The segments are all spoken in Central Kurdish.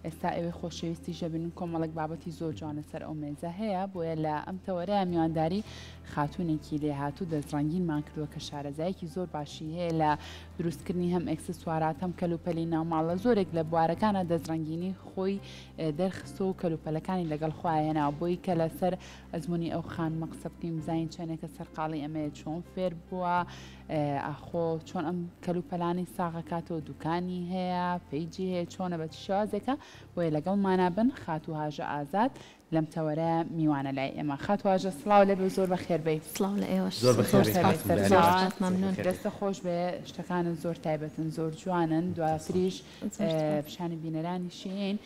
ئێستا ئێوەی خۆشەویستی ژەبن کۆمەڵک بابەتی زۆر جوانە سەر ئەو مێزە هەیە بۆیە لە ئەم تەوەرەیە میوانداری خاتوونێکی لێهاتوو دەستڕەنگینمان کردووە کە شارەزایەکی زۆر باشی هەیە لە دروستکردنی هەم ئەکسسوارات هەم کەلوپەلی ناوماڵە زۆرێک لە بوارەکانە دەستڕەنگینی خۆی دەرخستە و کەلوپەلەکانی لەگەڵ خوایەنەوە بۆی کە لەسەر ئەزمموی ئەو خان مەقسە بکەین بزانین چەندێکە سەرقاڵی ئەمەیە چۆن فێر بووە ئاخۆ چۆن ئەم کەلوپەلانی ساغەکاتەوە دوکانی هەیە پەیجی هەیە چۆنە بە شێوازێکە بۆیە لەگەڵمانە بن خات و هاژە ئازاد لەم تەوەرە میوانە لای ئێمە خات و هاژە سڵاو لەبێ زۆر بەخێربەی سڵاو لە ئێوەش زۆر بەخێر مەمنون دەستە خۆش بێ شتەکانت زۆر تایبەتن زۆر جوانن دواتریش پیشانی بینەرانیشین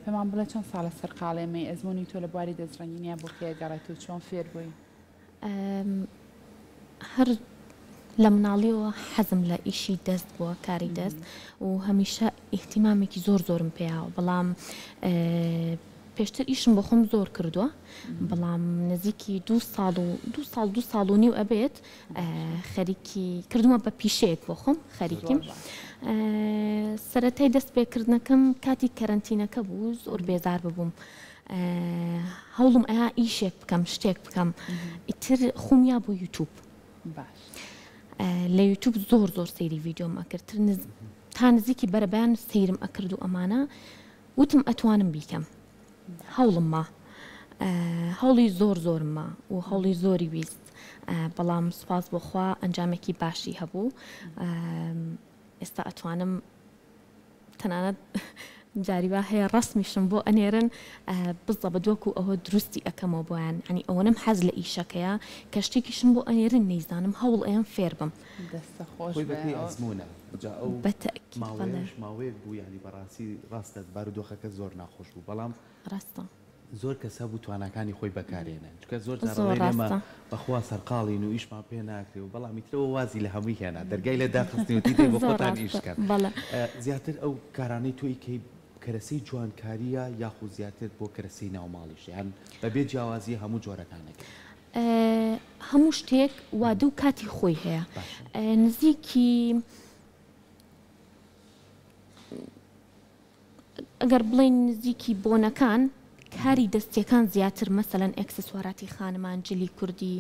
پێمان بڵێ چەند ساڵە سەرقاڵێمەی ئەزمموی تۆ لە بواری دەستڕەنگینیە بۆ خێگەڕێت و چۆن فێر بووی هەر لە مناڵیەوە حەزم لە ئیشی دەست بووە کاری دەست و هەمیشە ئیحتیمامێکی زۆر زۆرم پێیاوە بەڵام پێشتر ئیشم بۆ خۆم زۆر کردووە بەڵام نزیکی دو ساڵ و نیو ئەبێت خەریکی کردومە بە پیشەیەک بۆ خۆم خەریکیم سەرەتای دەست پێکردنەکەم کاتی کەرەنتینەکە بوو زۆر بێزار ببووم هەوڵم ئەیا ئیشێک بکەم شتێک بکەم ئیتر خۆمیا بۆ یوتیوب لە یوتیوب زۆر سەیری ڤیدیۆم ئەکرد تا نزیکی بەرەبیان سەیرم ئەکرد و ئەمانە وتم ئەتوانم بیکەم هەوڵممە هەوڵی زۆرمە و هەوڵی زۆری ویست بەڵام سوپاس بۆخوا ئەنجامێکی باشی هەبوو ئێستا ئەتوانم تەنانەت جاریوا هەیە ڕستمیشم بۆ ئەنێرن بزە بەدوەکو ئەوە دروستی ئەەکەمەوە بۆیان ئەنی ئەوەنم حەز لە ئیشەکەیە کە شتێکیشم بۆ ئەنێرن نەیزانم هەوڵ ئەم فێر بم ماوەیەک بوو ینی بەڕاستی ڕاستە بارودۆخەکە زۆر ناخۆش بوو بەڵام ڕاستە زۆر کەسە بوو توانەکانی خۆی بەکارێنن چکە زۆر جارڕێمە بەخوا سەرقاڵین و ئیشمان پێ ناکرێ و بەڵام میترەوە وازی لە هەمووی هێنا دەرگای لە داخستنیوتی دێ بۆ خۆتان ئیشکەن زیاتر ئەو کارانەی تۆی کەی کەرەسەی جوانکاریە یاخو زیاتر بۆ کەرەسەی ناوماڵیش یان بەبێ جیاوازی هەموو جۆرەکانەکە هەموو شتێک وا دوو کاتی خۆی هەیە نزیکی ئەگەر بڵین نزیکی بۆنەکان کاری دەستیەکان زیاتر مەسەلەن ئەکسسواراتی خانمان جلی کوردی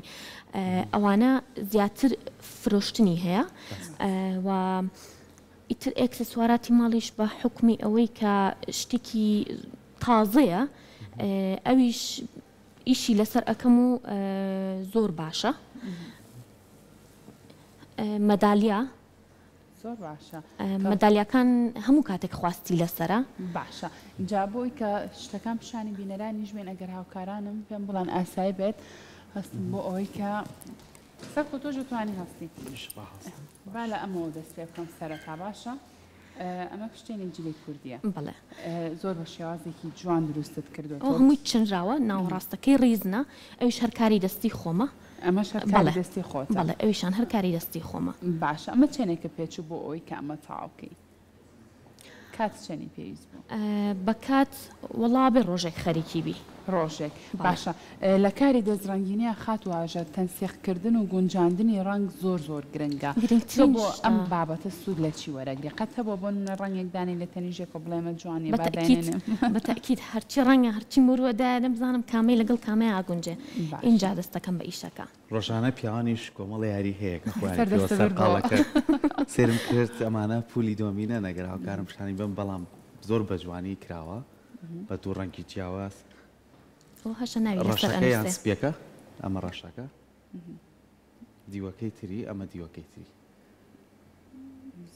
ئەوانە زیاتر فرۆشتنی هەیە و ئیتر ئەکسسواراتی ماڵیش بە حکمی ئەوەی کە شتێکی تازەیە ئەویش ئیشی لەسەر ئەەکەم و زۆر باشە مەدالیا زۆر باشە مەدالیاکان هەموو کاتێک خواستی لەسرە باشە جا بۆی کە شتەکان پیشانی بینەرانی ژمێن ئەگەر هاوکارانم پێم بڵان ئاسایی بێت هەستم بۆ ئەوەی کە سەر خۆ تۆ توانی هەستی با لە ئەمەوە دەست پێ بکەم سەرەتا باشە ئەمە پشتێنی جلی کوردیە بڵێ زۆر بە شێوازێکی جوان دروستت کردووە ئەو هەمووی چنراوە ناوڕاستەکەی ڕیزنە ئەویش هەرکاری دەستی خۆمە ئەمە شەرکاری دەستی خۆت بەڵێ ئەویشان هەرکاری دەستی خۆمە باشە ئەمە چێنێکە پێچوو بۆ ئەوەی کە ئەمە تاوکەی کات چێنی پێویست بوو بە کات وەڵا بێ ڕۆژێک خەریکی بی ڕۆژێک باشە لە کاری دەستڕەنگینیە خات و ئاژە تەنسیەخکردن و گونجاندنی ڕنگ زۆر گرنگە بۆ ئەم بابەتە سوود لە چی وەرەگری قەتە بۆ ڕنگێکدانی لە تەنیژێک و بڵێمە جوانی بەتەکیید هەرچی ڕەنگە هەرچی مرۆدا نەبزانم کامەی لەگەڵ کامەیە ئاگونجێ اینجا دەستەکەم بە ئیشەکە ڕۆژانە پیاوانیش کۆمەڵی یاری هەیە کە سەرقاڵەکە سێرم کرد ئەمانە پولی دۆمینە نەگەر هاوکارم شانی بم بەڵام زۆر بە جوانی کراوە بە دوو ڕەنگی جیاواز ڕەشەکە یان سپیەکە ئەمە ڕەشەکە دیوەکەی تری ئەمە دیوەکەی تری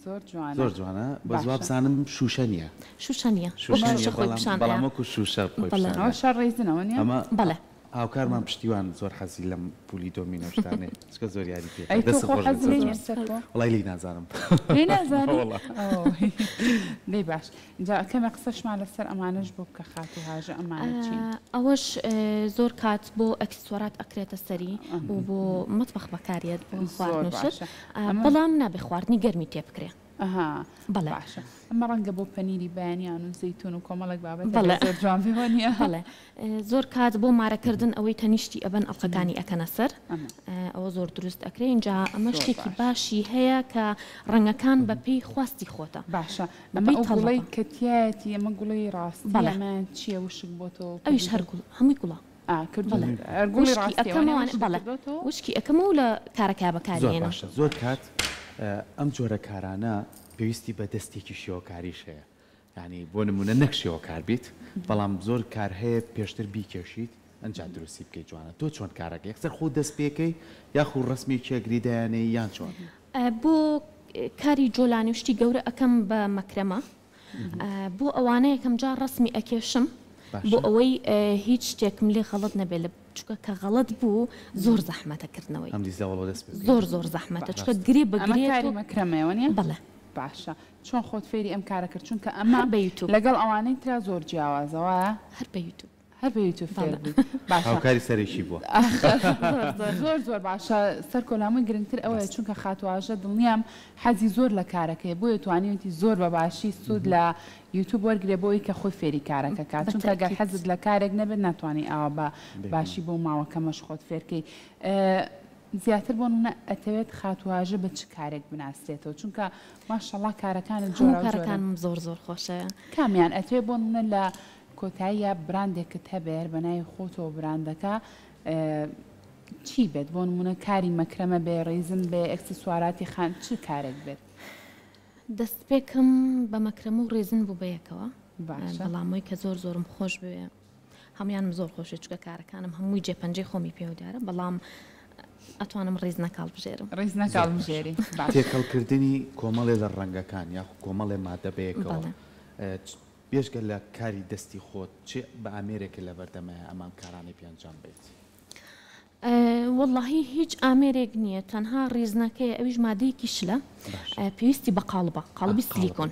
زۆر جوانە بە زواب بزانم شوشە نییە بەڵام وەکو شوشە ڕێزنەوە ئەمە بەڵێ هاوکارمان پشتیوان زۆر حەزی لەم پولی دۆمینە شتانێ چکە زۆر یاری پێ وڵای لی نازانم لێ باش جا کەمە قسەشمان لەسەر ئەمانش بۆ بکە خات و هاژە ئەمانە چین ئەوەش زۆر کات بۆ ئەکسسوارات ئەکرێتە سەری و بۆ مطبخ بەکارێت بۆ خواردنوشت بەڵام نابێ خواردنی گەرمی تێ بکرێ بەڵێ باشە ئەمە ڕەنگە بۆ پەنیری بەیانیان و زەیتون و کۆمەڵک بابەت زۆر جوان بێوانە بەڵێ زۆر کات بۆ مارەکردن ئەوەی تەنیشتی ئەبەن ئەڵقەکانی ئەکەنە سەر ئەوە زۆر دروست ئەکرێ اینجا ئەمە شتێکی باشی هەیە کە ڕەنگەکان بە پێی خواستی خۆتە باشە ئەمە گوڵی کەتیایەتی ئەمە گوڵی ڕاستی ئەمە چییە وشک بۆ تۆ ئەویش هەر هەمووی گوڵە وشکی ئەەکەم و لە کارەکە بەکارێنە زۆر کات ئەم جۆرە کارانە پێویستی بە دەستێکی شێوەکاریش هەیە ینی بۆ نمونە نەک شێوەکار بیت بەڵام زۆر کار هەیە پێشتر بیکێشیت ئەنجام دروستی بکەیت جوانە تۆ چۆن کارەکە یەکسەر خۆ دەست پێکەی یاخو ڕسمی کێگریدایانەی یان چۆن بۆ کاری جۆلانی شتی گەورە ئەەکەم بە مەکرەمە بۆ ئەوانەیە یەکەم جار ڕسمی ئەکێشم بۆ ئەوەی هیچ شتێکم لێ غەڵت نەبێت لە چکە کە غەڵت بوو زۆر زەحمەتەکردنەوەی زۆر زەحمەتە چکە گرێ بەگرێ مەکرەمەوەنیە بەڵێ باشە چۆن خۆت فێری ئەم کارە کرد چونکە ئەمە بە یوتیوب لەگەڵ ئەوانەی ترا زۆر جیاوازەوە هەر بە یوتیوب هەر بە یوتیوب هاوکاری سەرێکی بووە زۆر زۆر باشە سەر کۆلامووی گرنگتر ئەوەیە چونکە خاتواژە دڵنیام حەزی زۆر لە کارەکەی بۆیە توانیوتی زۆر بە باشی سوود لە یوتیوب وەرگێ بۆی کە خۆی فێری کارەکە کات چونکە گەر حەزت لە کارێک نەبێت ناتوانانی ئەوە بە باشی بۆ ماوەکەمەش خۆت فێرکەی زیاتر بۆ منە ئەتەوێت خاتواژە بە چ کارێک بناسرێتەوە چونکە ماشەڵڵا کارەکانت جۆرەکانم زۆر زۆر خۆشەیە کامیان ئەتوێت بۆ منە لە کۆتاییە براندێکت هەبێر بەناوی خۆتەوە براندەکە چی بێت بۆ نمونە کاری مەکرەمە بێ ڕێزم بێ ئەکسسواراتی خان چ کارێک بێت دەست پێکم بە مەکرەمە و ڕێزن بوو بەیەکەوە بەڵامەوەی کە زۆر زۆرم خۆش بوێ هەمویانم زۆر خۆشێت چکە کارەکانم هەمووی جێپەنجەی خۆمی پێودارە بەڵام ئەتوانم ڕێز نەکاڵ بژێرم ڕێز نەکاڵ بژێری تێکەڵکردنی کۆمەڵێ لە ڕەنگەکان یاخو کۆمەڵێ مادە بەیەکەوە بێژگە لە کاری دەستی خۆت چێ بە ئامێرێکە لە بەردەمەیە ئەمان کارانی پێنجام بێت واللهی هیچ ئامێرێک نییە تەنها ڕێزنەکەی ئەویش مادەیەکی شلە پێویستی بە قاڵبە قاڵبی سلیکۆن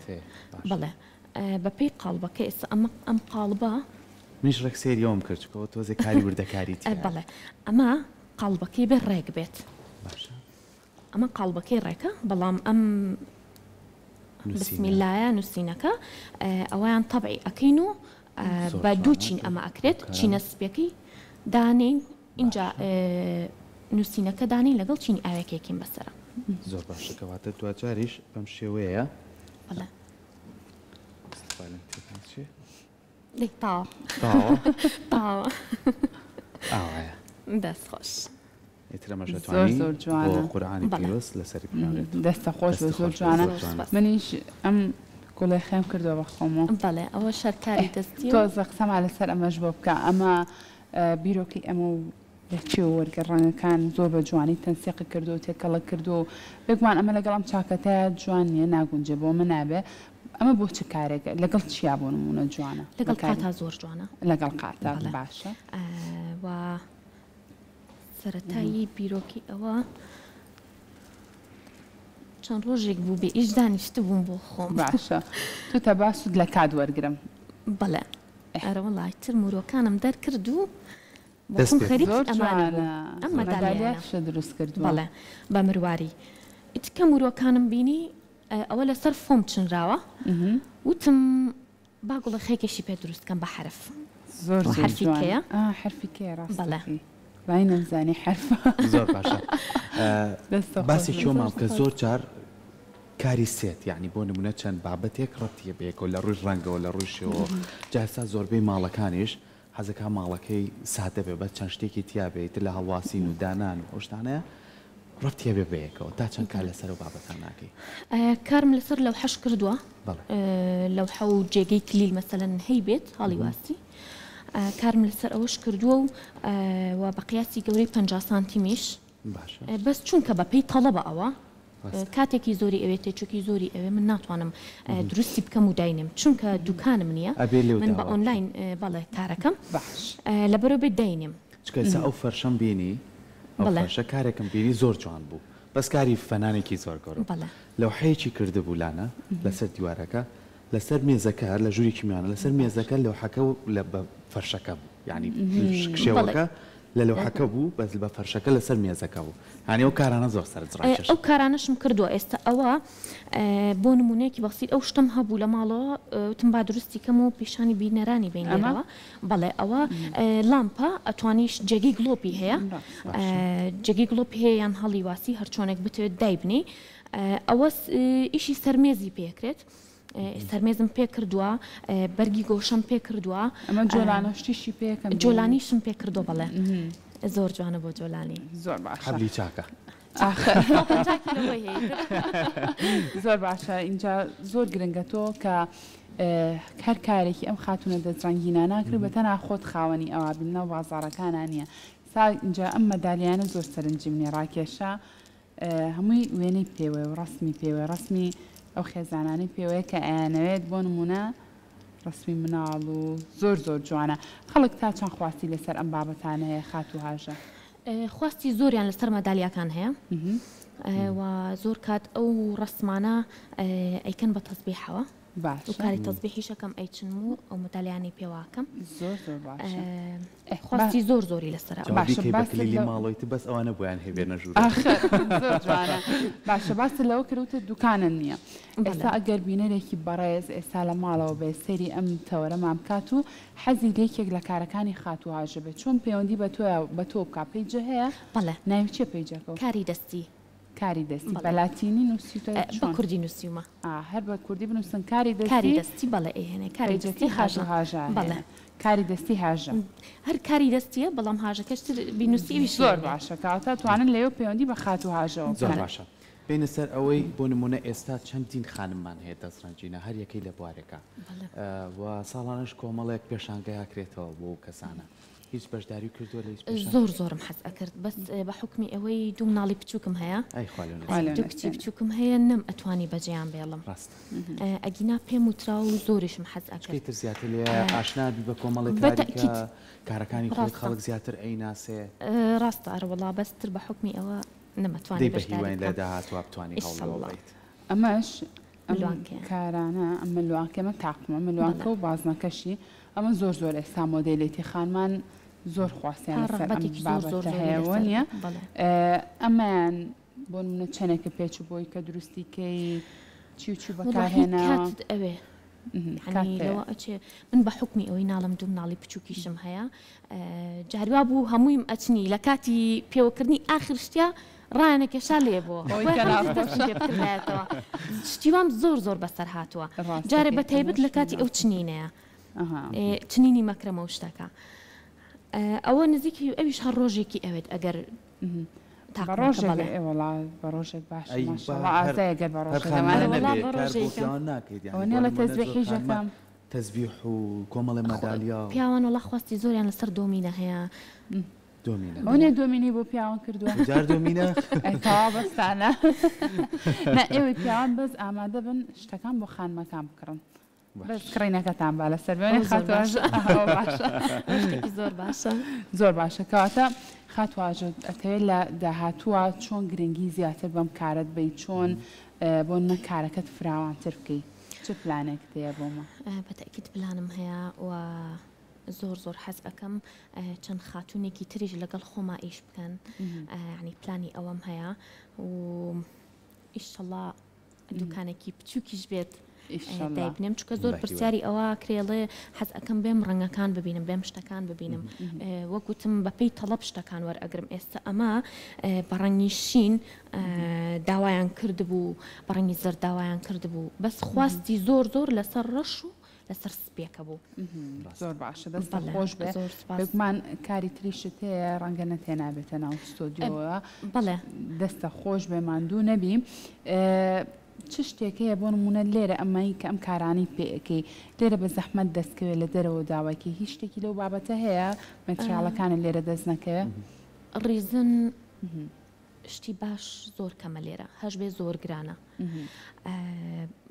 بڵێ بەپێی قاڵبەکە ئێستا ئەم قاڵبە منیش ڕێکسێریەوەم کردکەوە تۆزێ کاری وردەکاری بڵێ ئەمە قاڵبەکەی بێ ڕێک بێت ئەمە قاڵبەکەی ڕێکە بەڵام ئەم بسم اللهە نووسینەکە ئەویان تەبعی ئەەکەین و بە دوو چین ئەمە ئەکرێت چینە سپێکی دانین اینجا نووسینەکە دانی لەگەڵ چینی ئاوێکێکین بەسەرە زۆر باشەکەواتە دوجاریش بەم شێوەیە دەست خۆش زۆر جوانە قورعانی پیرۆز لەسەری دەستە خۆش زۆر جوانە منیش ئەم گوڵی خێم کردەوە بە خۆمەوە بەڵێ ئەوە شەرکاری دەستی تۆزە قسەما لەسەر ئەمەش بۆ بکە ئەمە بیرۆکی ئەمە و لەچێ وەرگەڕانەکان زۆر بە جوانی تەنسیقی کردو و تێکەڵە کردو بگومان ئەمە لەگەڵ ئەم چاکەتەیە جوان نیە ناگونجێ بۆ من نابێ ئەمە بۆ چ کارێک لەگەڵ چیا بۆ نمونە جوانە لەگەڵ قاتا زۆر جوانە لەگەڵ قاتا باشە و سەرەتایی بیرۆکی ئەوە چەند ڕۆژێک بوو بێ ئیش دانیشت بووم بۆ خۆم باشە تو تە باسود لە کات وەرگرم بەڵێ ئەرەوە لایتر مرۆکانم دەرکرد و ئەمەدالیاشە دروست کرد بەڵێ بە مرواری ئیتکە مرۆکانم بینی ئەوە لەسەر فۆم چنراوە وتم با گوڵە خێکێکی پێ دروستکەم بە حرف زۆر حرفیکەیە حرفیکەیە ڕاست بەڵێ باین نەمزانی حرفە زۆر باشە باسی چۆمام کە زۆر جار کاری سێت یعنی بۆ نمونە چەند بابەتێک ڕەتیە بێکەوە لە ڕووی ڕەنگەوە لە ڕووی شێوە جاسا زۆربەی ماڵەکانیش حەزەکە ماڵەکەی سادە بێ بە چەند شتێکی تیابێت لە هەڵواسین و دانان و ئەوشتانەیە ڕەتیە بێ بەیەکەوە تا چەند کار لەسەر و بابەتان ناکەی کارم لەسەر لەو حەش کردووە لەو حەو جێگەی کلیل مەسەلەن هەی بێت هەڵی واسی کارم لەسەر ئەوەش کردووە و بە قیاسی گەورەی 50 سانتیمیش بەس چونکە بەپێی تەڵەبە ئەوە کاتێکی زۆری ئەوێ تێچووکی زۆری ئەوێ من ناتوانم دروستی بکەم و داینم چونکە دوکانم نییە من بە ئۆنلاین بەڵێ کارەکەم لەبەرەوە بێت داینم چکەسا ئەو فەرشەم بینی فەرشە کارێکم بینی زۆر جوان بوو بەس کاری فەنانێکی زۆر گەورە لەو حەیەکی کردبوو لانە لەسەر دیوارەکە لەسەر مێزەکە لە ژووری کیمیانە لەسەر مێزەکە لەو حەکە و لە بە فەرشەکە بوو یعنی شێوەکە لە لەوحەکە بوو بەس بە فەرشەکە لەسەر مێزەکە بوو هەنێ ئەو کارانە زۆر سەرنجڕاکێش ئەو کارانەشم کردووە ئێستا ئەوە بۆ نمونەیەکی بەسیط ئەو شتم هەبوو لە ماڵەوە وتم با دروستی کەم و پیشانی بینەرانی بینەوە بەڵێ ئەوە لامپە ئەتوانیش جێگی گلۆپی هەیە جێگی گلۆپ هەیە یان هەڵی واسی هەر چۆنێک بتوێت دایبنی ئەوە ئیشی سەرمێزی پێکرێت سەرمێزم پێ کردووە بەرگی گۆشەم پێ کردووە ئەمە جۆلانەشتیشی پێکەم جۆلانیشم پێ کردو بەڵێ زۆر جوانە بۆ جۆلانی زۆر باش حەبلی چاکە زۆر باشە اینجا زۆر گرنگە تۆ کە هەر کارێکی ئەم خاتونە دەستڕەنگینە ناکرێت بە تەنها خۆت خاوەنی ئەوە بینەوە بازاڕەکانە نییە سا اینجا ئەم مەدالیانە زۆر سەرنجی منێ ڕاکێشە هەمووی وێنەی پێوە و ڕسمی پێوە ڕسمی ئەو خێزانانی پێوەیە کە ئەیانەوێت بۆ نمونە ڕسمی مناڵ و زۆر زۆر جوانە خەڵک تا چەند خواستی لەسەر ئەم بابەتانە هەیە خات و هاژە خواستی زۆریان لەسەر مەدالیاکان هەیە و زۆر کات ئەو ڕسمانە ئەیکەن بە تەسبیحەوە باش و کاری تەسبیحیشەکەم ئەیچن و ئەو مەدالیانی پێواکەم زۆر زۆر باشە خواستی زۆر زۆری لەسەر باشلی ماڵۆیتی بەس ئەوانە بۆیان هێبێنە ژوور زۆر جوانە باشە باسە لەوە کردوتە دوکانە نییە ئێستا ئەگەر بینەرێکی بەڕێز ئێستا لە ماڵەوە بێ سەیری ئەم تەوەرەمان بکات و حەزی لێکێک لە کارەکانی خات و هاژە بێت چۆن پەیوەندی بە تۆ بکات پیجە هەیە بەڵێ ناوی چێ پیجەکە کاری دەستی کاری دەستی بەلاتینی نووسیتە بە کوردی نووسیمە هەر بە کوردی بنووسن کاری دەستی بەڵێ ئێهێنێ کاری دەستی هاژە بەڵێ کاری دەستی هاژە هەر کاری دەستیە بەڵام هاژەکەشتر بینوسی زۆر باشە کاتە توانن لێو پەیوەندی بە خات و هاژەوە زۆر باشە بینە سەر ئەوەی بۆ نمونە ئێستا چەندین خانممان هەیە دەستڕەنجینە هەر یەکەی لە بوارێکە و ساڵانش کۆمەڵێک پێشانگەیاکرێتەوە بۆ کەسانە هیچ بەشداری کردووە لە زۆر زۆرم حەز ئەکرد بەس بە حکمی ئەوەی دوو مناڵی بچووکم هەیە دوو کچی بچووکم هەیە نەم ئەتوانی بەجێیان بێڵم ئەگینا پێم وتراوە و زۆریشم حەز ئەکرد زیاتر لێ ئاشنابی بە کۆمەڵی کارەکانی خۆت خەڵک زیاتر ئەیناسێ ڕاستە ئەرەوەڵا بەستر بە حکمی ئەوە نەمەتوانی بەهیوان لە داهاتوە بتوانانی هەڵڵێت ئەمەش کارانە ئەم ملوانکەمە تاقمە ملوانکە و بازنەکەشی ئەمە زۆر زۆر ئێستا مۆدلێتی خانمان زۆر خواستیان بابەتە هەیەەوە نیە ئەمەیان بۆ منە چەنێکە پێچ بۆی کە دروستیکەی چی بەکارهێناوە ئەوێ لەوە ئەچێ من بە حکمی ئەوەی ناڵم دوو مناڵی بچووکیشم هەیە جاروا بوو هەموویم ئەچنی لە کاتی پێوەکردنی ئاخرشتیا ڕایەنێکێشا لێ بووە شتیوام زۆر زۆر بەسەر هاتووە جارێ بە تایبەت لە کاتی ئەو چنینەیە چنینی مەکرەمە و شتەکە ئەوە نزیکی ئەویش هەر ڕۆژێکی ئەوێت ئەگەر ڕۆژێک باش ئازایەگەر بەڕۆژێکەوەنێ لە تەزبیحی ژەکەم تەزبیح و کۆمەڵی مەدالیا پیاوان وڵا خواستی زۆریان لەسەر دۆمینە هەیە ئەوێ دۆمینی بۆ پیاوان کردووە جار دۆمینە ئەتەوا بەستانە ئێوەی پیاوان بەس ئامادە بن شتەکان بۆ خانمەکان بکڕن بەس کڕینەکەتان با لە سەروێنێ زۆر باشە زۆر باشە کەواتە خاتواژە ئەتەوێت لە داهاتووە چۆن گرنگی زیاتر بەم کارت بی چۆن بۆ نە کارەکەت فراوانتر بکەی چ پلانێک هەیە بۆمە بەتەکیت پلانم هەیە و زۆر زۆر حەز ئەەکەم چەند خاتونێکی تریژ لەگەڵ خۆما ئیش بکەن ینی پلانی ئەوەم هەیە و ئیشەڵا دوکانێکی بچووکیش بێت دایبنێم چکە زۆر پرسیاری ئەوە کرێڵێ حەز ئەەکەم بێم ڕەنگەکان ببینم بێم شتەکان ببینم وەکوتم بەپێی تەڵەب شتەکان وەرئەگرم ئێستا ئەمە بەڕەنگی شین داوایان کردبوو بەڕەنگی زەر داوایان کردبوو بەس خواستی زۆر زۆر لەسەر ڕەش و لەسەر سپێکە بوو زۆر باشە دەستە خۆش بێمان کاری تریشت هەیە ڕەنگە نەتێنابێتە ناو ستۆدیۆوە بەڵێ دەستە خۆش بێ ماندوو نەبی چ شتێکەیە بۆ نمونە لێرە ئەمایی کە ئەم کارانی پێەکەی لێرە بە زەحمەت دەستکەوێت لە دەرەوە داواکی هیچ شتێکی لەو بابەتە هەیە مەتریالەکانە لێرە دەست نەکەوێت ڕیزن شتی باش زۆر کەمە لێرە هەش بێ زۆر گرانە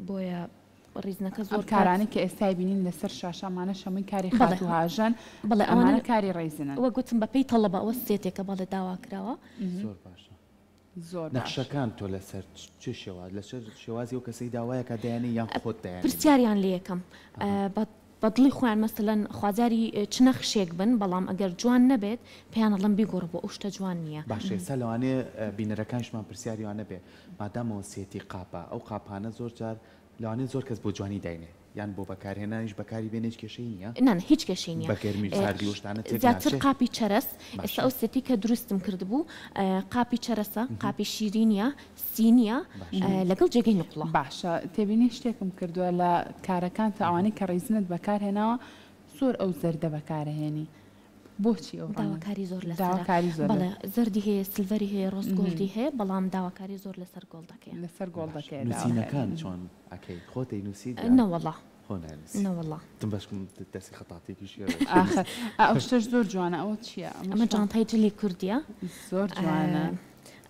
بۆیە ڕیزنەکە زۆر کارانی کە ئێستای بینین لەسەر شاشامانە شەمووی کاری خات و هاژەن بەڵێ ئەوانە کاری ڕێزنە وە گوتم بەپێی تەڵەبە ئەوە سێتێکە بەڵێ داوا کراوە زۆر باشە زۆر نەخشەکان تۆ لەسەر چ شێواز لەسەر شێوازی و کەسەی داوایەکە دایانی یان خۆت دایانی پرسیاریان لێ یەکەم بەدڵی خۆیان مەسەلەن خوازاری چ نەخشێک بن بەڵام ئەگەر جوان نەبێت پێیان ئەڵم بیگۆڕ بۆ ئەو شتە جوان نییە باشێ سە لەوانەیە بینەرەکانشمان پرسیاریوانە بێ مادامەوە سێتی قاپە ئەو قاپانە زۆر جار لەوانێت زۆر کەس بۆ جوانی داینێ یان بۆ بەکارهێنانیش بەکاری بێنێت کێشەی نییە نان هیچ کێشەی نییە بەگەرمی ساردی وشتانە زیاتر قاپی چەرەس ئێستا ئەو سێتی کە دروستم کرد بوو قاپی چەرەسە قاپی شیرینیە سینیە لەگەڵ جێگەی نقڵە باشە تێبینی شتێکم کردووە لە کارەکان تا ئەوانەی کە ڕیزنت بەکارهێناوە زۆر ئەو زەردە بەکارهێنی بۆچی ئەو داواکاری زۆر داواکاری زۆر بەڵێ زەردی هەیە سلڤەری هەیە ڕۆزگۆڵدی هەیە بەڵام داواکاری زۆر لەسەر گۆڵ دەکەن لەسەر گۆڵ دەکەێت نووسینەکان چۆن ئەکەی خۆتی نووسید نەوەڵا نەوەڵا تم بەشکم دەستی خەتاتێکیش ئەو شتش زۆر جوانە ئەوە چییە ئەمە جانتای جلی کوردیە زۆر جوانە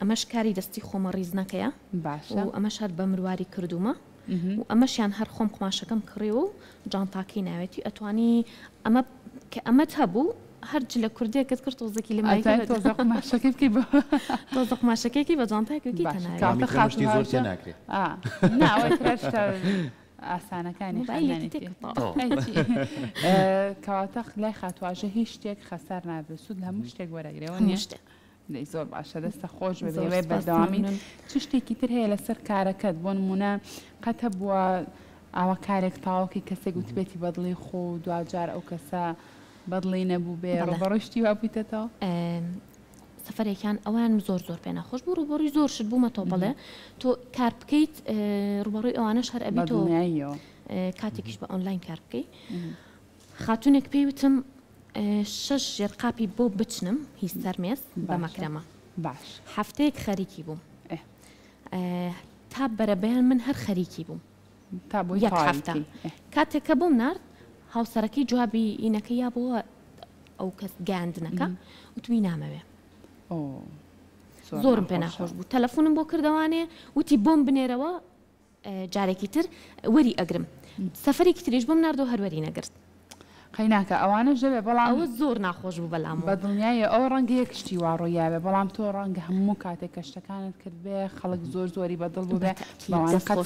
ئەمەش کاری دەستی خۆمە ڕیزنەکەیە باشە و ئەمە شار بە مرواری کردومە و ئەمەشیان هەر خۆم قماشەکەم کڕیەوە و جانتاکەی ناوێتی ئەتوانی ئەمە کە ئەمەت هەبوو هەرج لە کوردیەکەت کرد تۆزەکی لە تۆزە قماشەکەی بە تۆزە قماشەکەیکی بە جانتایکەکی تەناوێتی زۆر تێ ناکرێت ئاسانەکانی کەواتە لای خاتواژە هیچ شتێک خەسار نابێت سوود لە هەموو شتێک وەرەگرەوە نیشتێ زۆر باشە دەستە خۆش بەوێ بەردەوامی چ شتێکی تر هەیە لەسەر کارەکەت بۆ نمونە قەتە بووە ئاوە کارێک تاواکی کەسێک گوتبێتی بەدڵی خۆ و دوجار ئەو کەسە بەدڵی نەبوو بێ ڕۆبەڕۆشتی وا بوویتەوە سەفەرێکیان ئەوان زۆر زۆر پێ نەخۆش بوو ڕوبەڕووی زۆر شت بوومەتەوە بڵێ تۆ کار بکەیت ڕوبەڕووی ئەوانەش هەر ئەبیتەوە کاتێکیش بە ئۆنلاین کار بکەیت خاتونێک پێی وتم 6 ژێرقاپی بۆ بچنم هیچ سەرمێز بە مەکرەمە باش هەفتەیەک خەریکی بووم تا بەرەبەیان من هەر خەریکی بووم تا بۆ یەک هەفتە کاتێککە بووم نرد هاوسەرەکەی جوابی ئینەکە یا بۆ ئەو کەس گاندنەکە وتوی نامەوێ زۆرم پێ ناخۆش بوو تەلەفۆنم بۆ کردوانێ وتی بۆم بنێرەوە جارێکی تر وەری ئەگرم سەفەرێکی تریش بۆم نردۆ هەروەری نەگرت قەیناکە ئەوانە ژەبێ بەڵام ئەوە زۆر ناخۆش بوو بەلام بە دڵنیایە ئەو ڕەنگە یەک شتی وا ڕۆیاوێ بەڵام تۆ ڕەنگە هەموو کاتێک کە شتەکانت کرد بێ خەڵک زۆر زۆری بەدڵ بوو بێ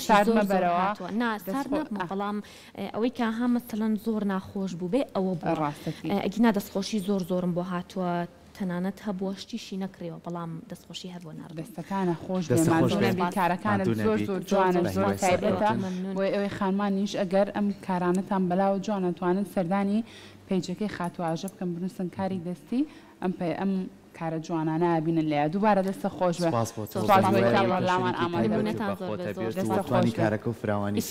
سارمە بەرەوە بەڵام ئەوەی کە ها مەسەلەن زۆر ناخۆش بوو بێ ئەوە ڕاستەکەی ئەگینا دەستخۆشی زۆر زۆرم بۆ هاتووە تەنانەت هەبووە شتیشی نەکرێەوە بەڵام دەستخۆشی هەبوو نرد دەستەکانە خۆش کارەکانت زۆر زۆر جوانە زۆر تایبەتە بۆی ئەوەی خانمانیش ئەگەر ئەم کارانەتان بەلاوە جوانەتوانن سەردانی پیجەکەی خاتواژە بکەم بنووسن کاری دەستی ئەم کارە جوانانە بینن لێ دووبارە دەستە خۆش بە کارەکە و فراوانی